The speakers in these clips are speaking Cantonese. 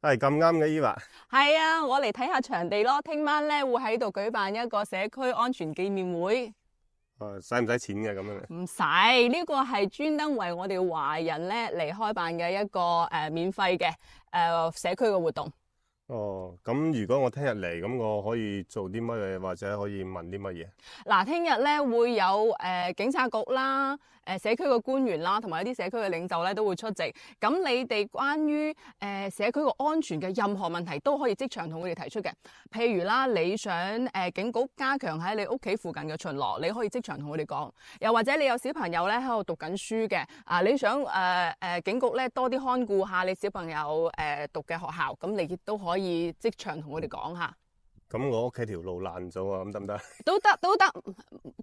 係咁啱嘅，Eva。係啊，我嚟睇下場地咯。聽晚咧會喺度舉辦一個社區安全紀念會。使唔使錢嘅咁樣？唔使，呢個係專登為我哋華人咧嚟開辦嘅一個免費嘅社區嘅活動。哦，咁如果我聽日嚟，咁我可以做啲乜嘢，或者可以問啲乜嘢？嗱，聽日咧會有警察局啦、社區嘅官員啦，同埋一啲社區嘅領袖咧都會出席。咁你哋關於社區個安全嘅任何問題都可以即場同佢哋提出嘅。譬如啦，你想警局加強喺你屋企附近嘅巡邏，你可以即場同佢哋講。又或者你有小朋友咧喺度讀緊書嘅，你想警局咧多啲看顧下你小朋友讀嘅學校，咁你亦都可以即場同佢哋講下。咁我屋企條路爛咗啊，咁得唔得？都得都得。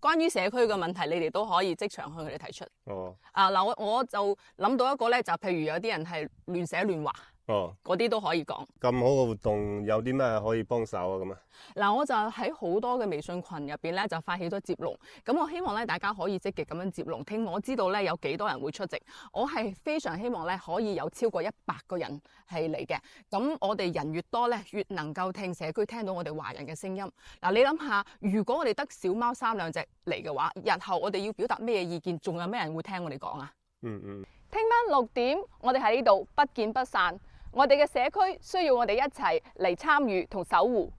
關於社區嘅問題，你哋都可以即場向佢哋提出。哦。嗱，我就諗到一個咧，就譬如有啲人係亂寫亂畫。哦，嗰啲都可以講。咁好嘅活動有啲咩可以幫手啊？咁啊？嗱，我就喺好多嘅微信群入邊咧，就發起咗接龍。咁我希望咧，大家可以積極咁樣接龍，聽我知道咧有幾多人會出席。我係非常希望咧，可以有超過100個人係嚟嘅。咁我哋人越多咧，越能夠聽社區聽到我哋華人嘅聲音。嗱，你諗下，如果我哋得小貓3、2隻嚟嘅話，日後我哋要表達咩意見，仲有咩人會聽我哋講啊？聽晚6點，我哋喺呢度不見不散。我哋嘅社區需要我哋一齊嚟參與同守護。